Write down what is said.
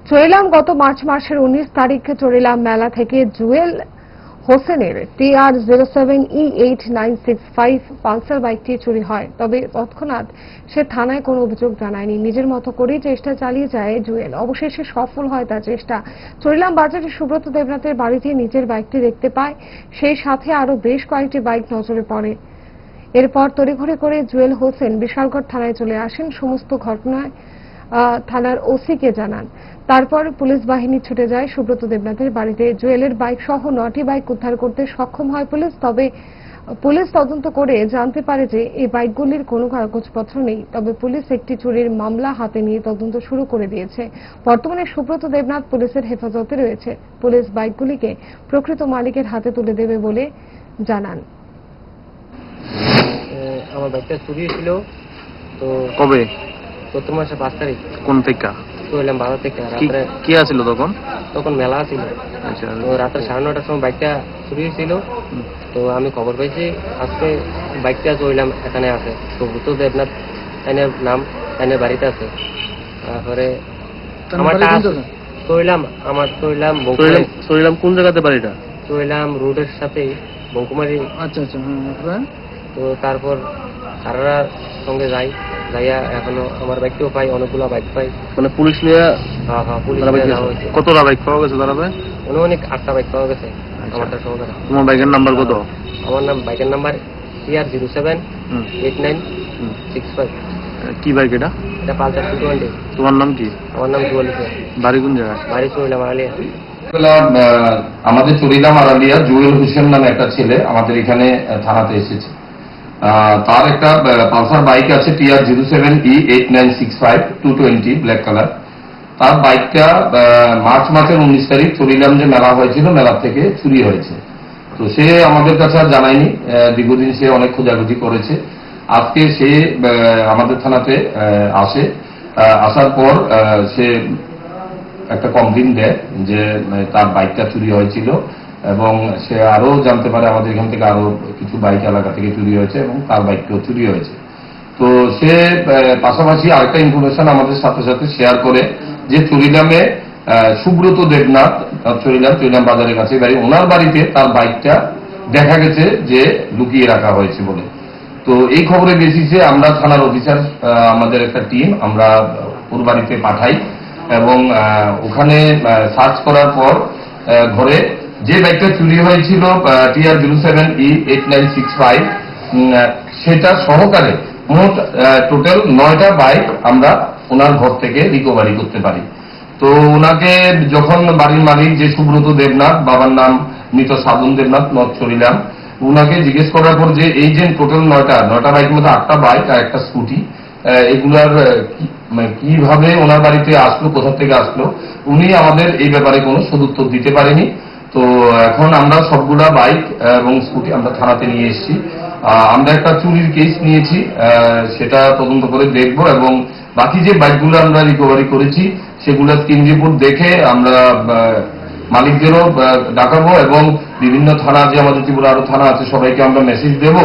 চরিলাম গত মার্চ মাসের 19 তারিখে চরিলাম মেলা থেকে জুয়েল হোসেনের TR07E8965 পালসার বাইকটি চুরি হয়। তবে তৎক্ষণাৎ সে থানায় কোনো অভিযোগ জানায়নি। নিজের মতো করেই চেষ্টা চালিয়ে যায় জুয়েল। অবশেষে সফল হয় তার চেষ্টা। চরিলাম বাজারে সুব্রত দেবনাথের বাড়িতে নিজের বাইকটি দেখতে পায়। সেই সাথে আরো বেশ কয়েকটি বাইক নজরে পড়ে। এরপর তড়িঘড়ি করে জুয়েল হোসেন বিশালগড় থানায় চলে আসেন। সমস্ত ঘটনায় থানার ওসিকে জানান। তারপর পুলিশ বাহিনী ছুটে যায় সুব্রত দেবনাথের বাড়িতে। জুয়েলের বাইক সহ 9টি বাইক উদ্ধার করতে সক্ষম হয় পুলিশ। তবে পুলিশ তদন্ত করে জানতে পারে যে এই বাইকগুলির কোনো কাগজপত্র নেই। তবে পুলিশ একটি চুরির মামলা হাতে নিয়ে তদন্ত শুরু করে দিয়েছে। বর্তমানে সুব্রত দেবনাথ পুলিশের হেফাজতে রয়েছে। পুলিশ বাইকগুলিকে প্রকৃত মালিকের হাতে তুলে দেবে বলে জানান। আমার বাইকটা চুরি ছিল। তো কবে? গত মাসে 5 তারিখ। কোন থেকে? চললাম বাজার থেকে। রাত্রে কি আছিল তখন? তখন মেলা ছিল। আচ্ছা। তো রাত্রে 9:30টার সময় বাইকটা চুরি হয়েছিল। তো আমি খবর পাইছি আজকে বাইকটা চললাম এখানে আছে। সুব্রত দেবনাথ তাইনের নাম, তাইনের বাড়িতে আছে। তারপরে আমারটা চললাম চরিলাম কোন জায়গাতে বাড়িটা? চললাম রোডের সাথে বঙ্কুমারি। আচ্ছা আচ্ছা। হ্যাঁ। তো তারপর সারারা সঙ্গে যাইয়া এখনো আমার বাইকটিও পাই, অনেকগুলো বাইক পাই। মানে পুলিশ নিয়ে? হ্যাঁ, পুলিশ যাওয়া হয়েছে। কতটা বাইক পাওয়া গেছে তারা? অনেক 8টা বাইক পাওয়া গেছে। আমারটা সঙ্গে। তোমার বাইকের নাম্বার কত? আমার বাইকের নাম্বার TR078965। কি বাইক এটা? এটা পালসার 220। তোমার নাম কি? আমার নাম জুয়েল। বাড়ি কোন জায়গায়? বাড়ি চরিলাম আড়ালিয়া। আমাদের চরিলাম আড়ালিয়া জুয়েল হোসেন নামে একটা ছেলে আমাদের এখানে থানাতে এসেছে। তার একটা পালসার বাইক আছে TR07E8965 220 ব্ল্যাক কালার। তার বাইকটা মার্চ মাসের 19 তারিখ চরিলাম যে মেলা হয়েছিল, মেলা থেকে চুরি হয়েছে। তো সে আমাদের কাছে আর জানায়নি। দীর্ঘদিন সে অনেক খোঁজাখুঁজি করেছে। আজকে সে আমাদের থানাতে আসে। আসার পর সে একটা কমপ্লেইন দেয় যে তার বাইকটা চুরি হয়েছিল এবং সে আরো জানতে পারে আমাদের এখান থেকে আরো কিছু বাইক এলাকা থেকে চুরি হয়েছে এবং তার বাইকটাও চুরি হয়েছে। তো সে পাশাপাশি আরেকটা ইনফরমেশন আমাদের সাথে সাথে শেয়ার করে যে চরিলামে সুব্রত দেবনাথ, চরিলাম বাজারের কাছে বাড়ি, ওনার বাড়িতে তার বাইকটা দেখা গেছে যে লুকিয়ে রাখা হয়েছে বলে। তো এই খবরে বেসিসে আমরা থানার অফিসার, আমাদের একটা টিম আমরা ওর বাড়িতে পাঠাই এবং ওখানে সার্চ করার পর ঘরে যে বাইকটা চুরি হয়েছিল TR07E8965 সেটা সহকারে মোট টোটাল 9টা বাইক আমরা ওনার ঘর থেকে রিকভারি করতে পারি। তো ওনাকে যখন বাড়ির মালিক যে সুব্রত দেবনাথ, বাবার নাম মৃত সাধন দেবনাথ, নর্থ চরিলাম, ওনাকে জিজ্ঞেস করার পর যে এই যে টোটাল 9টা বাইকের মধ্যে 8টা বাইক আর একটা স্কুটি, এগুলার কিভাবে ওনার বাড়িতে আসলো, কোথা থেকে আসলো, উনি আমাদের এই ব্যাপারে কোনো সদুত্তর দিতে পারেনি। তো এখন আমরা সবগুলা বাইক এবং স্কুটি আমরা থানাতে নিয়ে এসেছি। আমরা একটা চুরির কেস নিয়েছি, সেটা তদন্ত করে দেখব এবং বাকি যে বাইকগুলো আমরা রিকভারি করেছি সেগুলো স্ক্রিন রিপোর্ট দেখে আমরা মালিকদেরও ডাকাবো এবং বিভিন্ন থানা, যে আমাদের ত্রিপুরা আরো থানা আছে, সবাইকে আমরা মেসেজ দেবো।